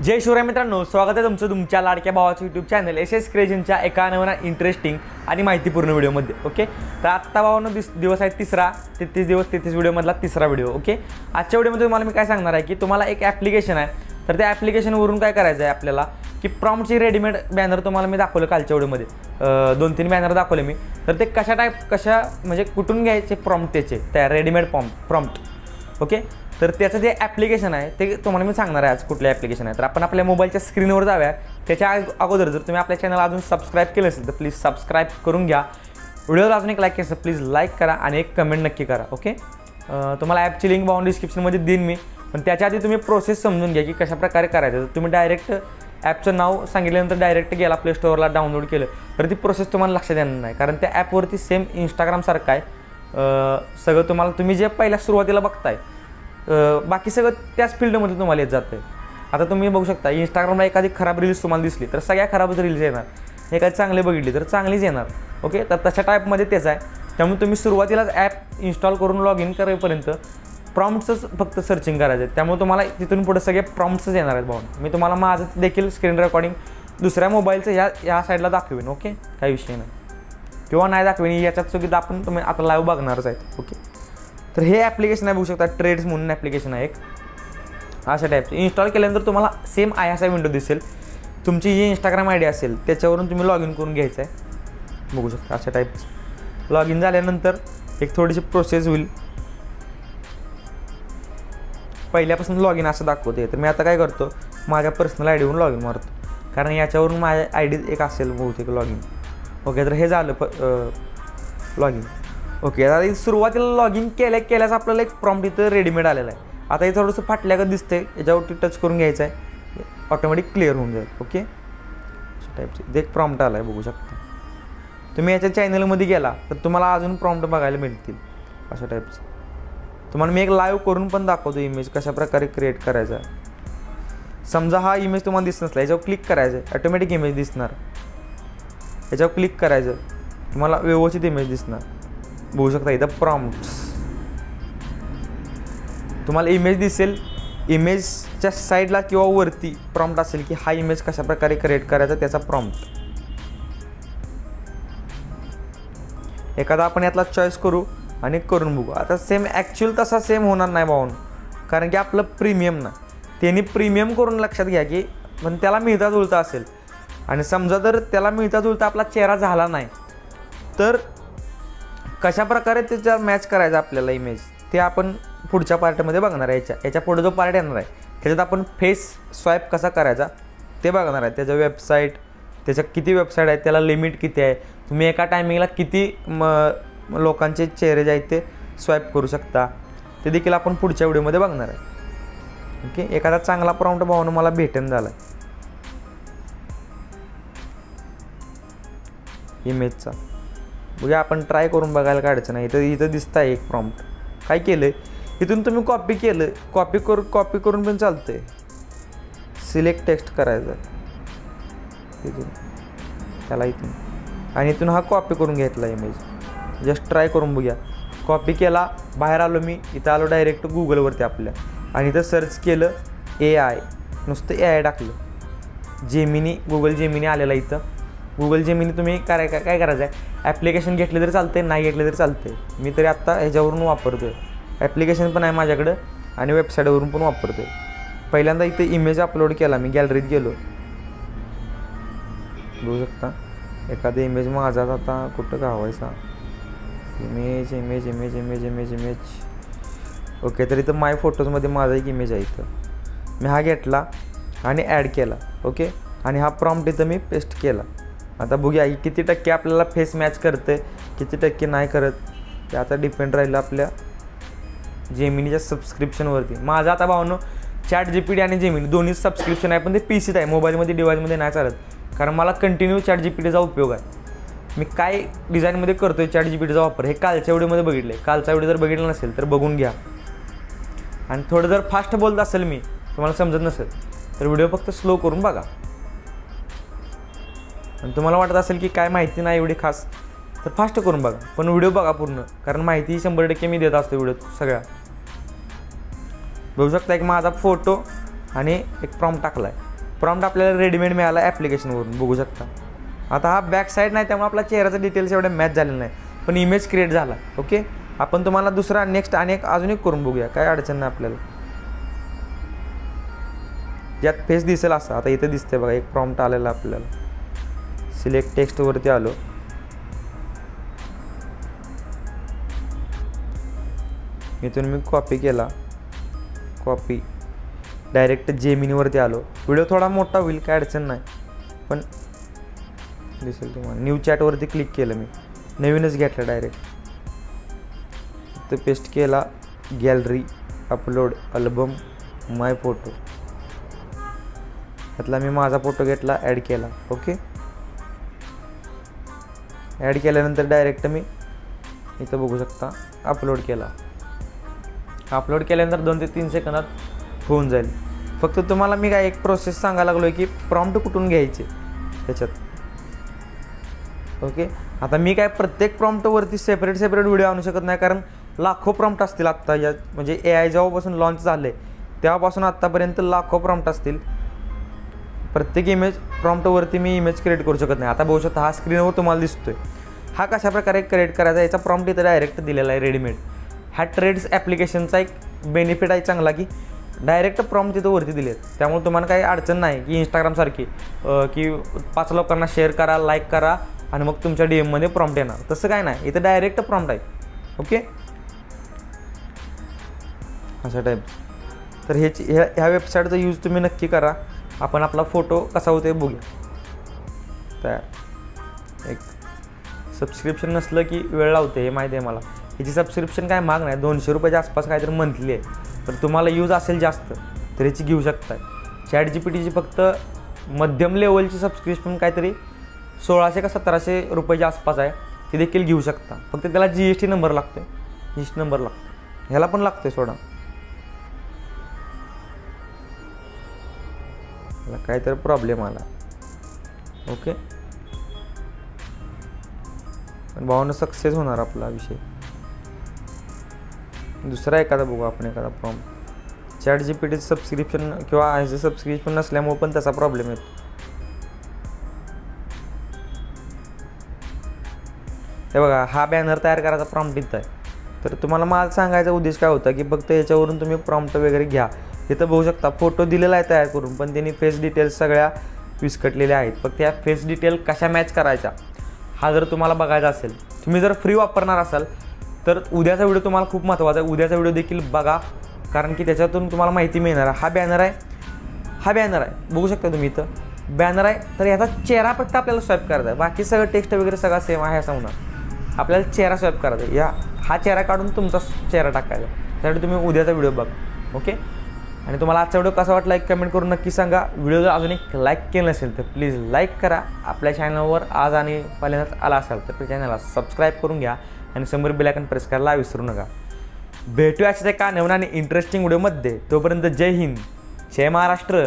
जय शिवराय मित्रांनो, स्वागत आहे तुमचं तुमच्या लाडक्या भावाचं यूट्यूब चॅनल SS क्रिएशनच्या एका नवीन इंटरेस्टिंग आणि माहितीपूर्ण व्हिडिओमध्ये. ओके, तर आत्ता भावांनो दिवस आहे तिसरा, 33 व्हिडिओमधला तिसरा व्हिडिओ. ओके, आजच्या व्हिडिओमध्ये तुम्हाला मी काय सांगणार आहे की तुम्हाला एक ॲप्लिकेशन आहे, तर त्या ॲप्लिकेशनवरून काय करायचं आहे आपल्याला की प्रॉम्प्टची रेडीमेड बॅनर तुम्हाला मी दाखवलं कालच्या व्हिडिओमध्ये. 2-3 बॅनर दाखवले मी. तर ते कशा म्हणजे कुठून घ्यायचे प्रॉम्प्ट त्याचे, त्या रेडीमेड प्रॉम्प्ट. ओके, तर त्याचं जे ॲप्लिकेशन आहे ते तुम्हाला मी सांगणार आहे आज कुठलं ॲप्लिकेशन आहे. तर आपण आपल्या मोबाईलच्या स्क्रीनवर जाऊया. त्याच्या अगोदर जर तुम्ही आपल्या चॅनल अजून सबस्क्राईब केलं असेल तर प्लीज सबस्क्राईब करून घ्या. व्हिडिओला अजून एक लाईक केलं असेल प्लीज लाईक करा आणि एक कमेंट नक्की करा. ओके, तुम्हाला ॲपची लिंक बाउन डिस्क्रिप्शनमध्ये देईन मी, पण त्याच्या आधी तुम्ही प्रोसेस समजून घ्या की कशाप्रकारे करायचं. तर तुम्ही डायरेक्ट ॲपचं नाव सांगितल्यानंतर डायरेक्ट गेला प्ले स्टोअरला डाउनलोड केलं तर ती प्रोसेस तुम्हाला लक्षात येणार नाही, कारण त्या ॲपवरती सेम इंस्टाग्रामसारखं आहे. सगळं तुम्ही जे पहिल्या सुरुवातीला बघताय बाकी सगळं त्याच फील्डमध्ये तुम्हाला येत जातं आहे. आता तुम्ही बघू शकता इंस्टाग्रामला एखादी खराब रील्स तुम्हाला दिसली तर सगळ्या खराबच रील्स येणार, एखादी चांगली बघितली तर चांगलीच येणार. ओके, तर तशा टाईपमध्ये तेच आहे. त्यामुळे तुम्ही सुरुवातीलाच ॲप इन्स्टॉल करून लॉग इन करेपर्यंत प्रॉम्प्ट्सच फक्त सर्चिंग करायचं आहे. त्यामुळे तुम्हाला तिथून पुढे सगळे प्रॉम्प्ट्सच येणार आहेत भाऊ. मी तुम्हाला माझं देखील स्क्रीन रेकॉर्डिंग दुसऱ्या मोबाईलचं या साईडला दाखवेन. ओके, काही विषय नाही, किंवा नाही दाखवेन, याच्यात सुद्धा आपण तुम्ही आता लाईव्ह बघणारच आहेत. ओके, तर हे ॲप्लिकेशन आहे बघू शकता, ट्रेड्स म्हणून ॲप्लिकेशन आहे एक. अशा टाईपचं इन्स्टॉल केल्यानंतर तुम्हाला सेम असा विंडो दिसेल. तुमची जी इंस्टाग्राम आय डी असेल त्याच्यावरून तुम्ही लॉग इन करून घ्यायचं आहे. बघू शकता अशा टाईपचं. लॉग इन झाल्यानंतर एक थोडीशी प्रोसेस होईल. पहिल्यापासून लॉग इन असं दाखवते. तर मी आता काय करतो, माझ्या पर्सनल आय डीवरून लॉग इन मारतो, कारण याच्यावरून माझ्या आय डी एक असेल बहुतेक लॉग इन. ओके, तर हे झालं लॉग इन. ओके, आता सुरुवातीला लॉग इन केल्याच आपल्याला एक प्रॉम्प्ट इथं रेडीमेड आलेला आहे. आता हे थोडंसं फाटल्यागत दिसतंय, याच्यावरती टच करून घ्यायचं आहे, ऑटोमॅटिक क्लिअर होऊन जाईल. ओके, अशा टाईपचे इथे एक प्रॉम्प्ट आला आहे बघू शकता. तुम्ही याच्या चॅनलमध्ये गेला तर तुम्हाला अजून प्रॉम्प्ट बघायला मिळतील अशा टाईपचं. तुम्हाला मी एक लाईव्ह करून पण दाखवतो इमेज कशाप्रकारे क्रिएट करायचा आहे. समजा हा इमेज तुम्हाला दिसत नसला, याच्यावर क्लिक करायचं, ऑटोमॅटिक इमेज दिसणार. याच्यावर क्लिक करायचं, तुम्हाला व्यवस्थित इमेज दिसणार. बघू शकता इथं प्रॉम्प्ट्स तुम्हाला इमेज दिसेल. इमेजच्या साईडला किंवा वरती प्रॉम्प्ट असेल की हा इमेज कशाप्रकारे क्रिएट करायचा त्याचा प्रॉम्प्ट. एखादा आपण यातला चॉईस करू आणि करून बघू. आता सेम ॲक्च्युअल तसा सेम होणार नाही भाऊन, कारण की आपलं प्रीमियम ना, त्यांनी प्रीमियम करून लक्षात घ्या की पण त्याला मिळता जुळता असेल. आणि समजा जर त्याला मिळता जुळता आपला चेहरा झाला नाही तर कशाप्रकारे त्याच्या मॅच करायचा आपल्याला इमेज ते आपण पुढच्या पार्टमध्ये बघणार आहे. याच्या पुढे जो पार्ट येणार आहे त्याच्यात आपण फेस स्वाईप कसा करायचा ते बघणार आहे. त्याचं वेबसाईट, त्याच्या किती वेबसाईट आहेत, त्याला लिमिट किती आहे, तुम्ही एका टायमिंगला किती लोकांचे चेहरे जे आहेत ते स्वाईप करू शकता ते देखील आपण पुढच्या व्हिडिओमध्ये बघणार आहे. ओके, एखादा चांगला प्रॉम्प्ट भावना मला भेटेन झाला इमेजचा. बघूया आपण ट्राय करून बघायला काढायचं नाही. इथं दिसतं आहे एक प्रॉम्प्ट. काय केलं आहे, इथून तुम्ही कॉपी केलं, कॉपी करून पण चालतं आहे. सिलेक्ट टेक्स्ट करायचं इथून, त्याला इथून, आणि इथून हा कॉपी करून घेतला इमेज. जस्ट ट्राय करून बघूया. कॉपी केला, बाहेर आलो मी, इथं आलो डायरेक्ट गुगलवरती आपल्या, आणि इथं सर्च केलं AI, नुसतं AI टाकलं. गुगल जेमिनी आलेला इथं. गुगल जेमिनी तुम्ही काय करायचं आहे, ॲप्लिकेशन घेतले तरी चालते, नाही घेतले तरी चालते. मी तरी आत्ता ह्याच्यावरून वापरतो आहे. ॲप्लिकेशन पण आहे माझ्याकडं आणि वेबसाईटवरून पण वापरतो आहे. पहिल्यांदा इथे इमेज अपलोड केला मी, गॅलरीत गेलो, बघू शकता एखादा इमेज माझाच आता कुठं गावायचा. Image image image image image image okay, तर इथं माय फोटोजमध्ये माझा एक इमेज आहे. इथं मी हा घेतला आणि ॲड केला. ओके, आणि हा प्रॉम्प्ट इथं मी पेस्ट केला. आता बघूया किती टक्के आपल्याला फेस मॅच करते, किती टक्के नाही करत, ते आता डिपेंड राहिलं आपल्या जेमिनीच्या सबस्क्रिप्शनवरती. माझं आता भावनो ChatGPT आणि जेमिनी दोन्ही सबस्क्रिप्शन आहे, पण ते PCत आहे, मोबाईलमध्ये डिव्हाइसमध्ये नाही चालत, कारण मला कंटिन्यू ChatGPTचा उपयोग आहे. मी काय डिझाईनमध्ये करतो आहे ChatGPTचा वापर हे कालच्या व्हिडिओमध्ये बघितलं आहे. कालचा व्हिडिओ जर बघितला नसेल तर बघून घ्या. आणि थोडं जर फास्ट बोलत असेल मी, तुम्हाला समजत नसेल तर व्हिडिओ फक्त स्लो करून बघा. आणि तुम्हाला वाटत असेल की काय माहिती नाही एवढी खास तर फास्ट करून बघा, पण व्हिडिओ बघा पूर्ण, कारण माहिती 100% मी देत असतो व्हिडिओ सगळ्या. बघू शकता एक माझा फोटो आणि एक प्रॉम्प्ट टाकला आहे. प्रॉम्प्ट आपल्याला रेडीमेड मिळाला ॲप्लिकेशनवरून, बघू शकता. आता हा बॅक साईड नाही त्यामुळे आपला चेहऱ्याचा डिटेल्स एवढ्या मॅच झालेला नाही, पण इमेज क्रिएट झाला. ओके, आपण तुम्हाला दुसरा नेक्स्ट आणि अजून एक करून बघूया, काय अडचण नाही आपल्याला. यात फेस दिसेल असं, आता इथे दिसते बघा, एक प्रॉम्प्ट आलेला आपल्याला. सिलेक्ट टेक्स्टवरती आलो, इथून मी कॉपी केला, कॉपी डायरेक्ट जेमिनीवरती आलो. व्हिडिओ थोडा मोठा होईल, काय अडचण नाही, पण दिसेल तुम्हाला. न्यू चॅटवरती क्लिक केलं, मी नवीनच घेतलं डायरेक्ट. इथं पेस्ट केला, गॅलरी, अपलोड, अल्बम, माय फोटो. त्यातला मी माझा फोटो घेतला, ॲड केला. ओके, ॲड केल्यानंतर डायरेक्ट मी इथं बघू शकता अपलोड केला. अपलोड केल्यानंतर 2 ते 3 सेकंदात होऊन जाईल. फक्त तुम्हाला मी काय एक प्रोसेस सांगायला लागलो आहे की प्रॉम्प्ट कुठून घ्यायचे त्याच्यात. ओके, आता मी काय प्रत्येक प्रॉम्प्टवरती सेपरेट व्हिडिओ आणू शकत नाही, कारण लाखो प्रॉम्प्ट असतील आत्ता या, म्हणजे AI जेव्हापासून लॉन्च झाले तेव्हापासून आत्तापर्यंत लाखो प्रॉम्प्ट असतील. प्रत्येक प्रॉम्प्टवरती मी इमेज क्रिएट करू शकत नाही. आता बघू शकता हा स्क्रीनवर तुम्हाला दिसतोय, हा कशा प्रकारे क्रिएट करायचा याचा प्रॉम्प्ट इथं डायरेक्ट दिलेला आहे रेडीमेड. हा ट्रेड्स ॲप्लिकेशनचा एक बेनिफिट आहे चांगला की डायरेक्ट प्रॉम्प्ट तिथं वरती दिलेत, त्यामुळे तुम्हाला काही अडचण नाही की इंस्टाग्रामसारखी की 5 लोकांना शेअर करा, लाईक करा आणि मग तुमच्या DM मध्ये प्रॉम्प्ट येणार. तसं काय नाही, इथं डायरेक्ट प्रॉम्प्ट आहे. ओके, अशा टाईप. तर ह्या वेबसाईटचा यूज तुम्ही नक्की करा. आपण आपला फोटो कसा होतो बघूया. तयार. एक सबस्क्रिप्शन नसलं की वेळ लावते, हे माहिती आहे मला. ह्याची सबस्क्रिप्शन काय महाग नाही, 200 रुपयाच्या आसपास काहीतरी मंथली आहे. तर तुम्हाला यूज असेल जास्त तर ह्याची घेऊ शकताय. ChatGPTची फक्त मध्यम लेवलची सबस्क्रिप्शन काहीतरी 1600 का 1700 रुपयाच्या आसपास आहे, ती देखील घेऊ शकता. फक्त त्याला GST नंबर लागतो, GST नंबर लागतो. ह्याला पण लागतोय सोडा, ह्याला काहीतरी प्रॉब्लेम आला. ओके, पण भावानं सक्सेस होणार आपला विषय. दुसरा एखादा बघू आपण, एखादा प्रॉम्प्ट. ChatGPT सबस्क्रिप्शन किंवा ह्याचं सबस्क्रिप्शन नसल्यामुळे पण त्याचा प्रॉब्लेम येतो. हे बघा, हा बॅनर तयार करायचा प्रॉम्प्ट इथं आहे. तर तुम्हाला मला सांगायचा उद्देश काय होता की फक्त याच्यावरून तुम्ही प्रॉम्प्ट वगैरे घ्या. इथं बघू शकता फोटो दिलेला आहे तयार करून, पण त्यांनी फेस डिटेल्स सगळ्या विस्कटलेल्या आहेत. फक्त या फेस डिटेल कशा मॅच करायच्या हा जर तुम्हाला बघायचा असेल, तुम्ही जर फ्री वापरणार असाल तर उद्याचा व्हिडिओ तुम्हाला खूप महत्त्वाचा आहे. उद्याचा व्हिडिओ देखील बघा, कारण की त्याच्यातून तुम्हाला माहिती मिळणार. हा बॅनर आहे, बघू शकता तुम्ही इथं बॅनर आहे. तर याचा चेहरा फक्त आपल्याला स्वाईप करायचा आहे, बाकी सगळं टेक्स्ट वगैरे सगळं सेम आहे असं होणार. आपल्याला चेहरा स्वाईप करायचा आहे, हा चेहरा काढून तुमचा चेहरा टाकायचा. त्यासाठी तुम्ही उद्याचा व्हिडिओ बघा. ओके, आणि तुम्हाला आजचा व्हिडिओ कसा वाटला एक कमेंट करून नक्की सांगा. व्हिडिओ जर अजून एक लाईक केलं नसेल तर प्लीज लाईक करा. आपल्या चॅनलवर आज आणि पहिल्यांदाच आला असाल तर त्या चॅनलला सबस्क्राईब करून घ्या आणि समोर बेल आयकॉन प्रेस करायला विसरू नका. भेटूया अशाच एका नवीन आणि इंटरेस्टिंग व्हिडिओमध्ये. तोपर्यंत जय हिंद, जय महाराष्ट्र.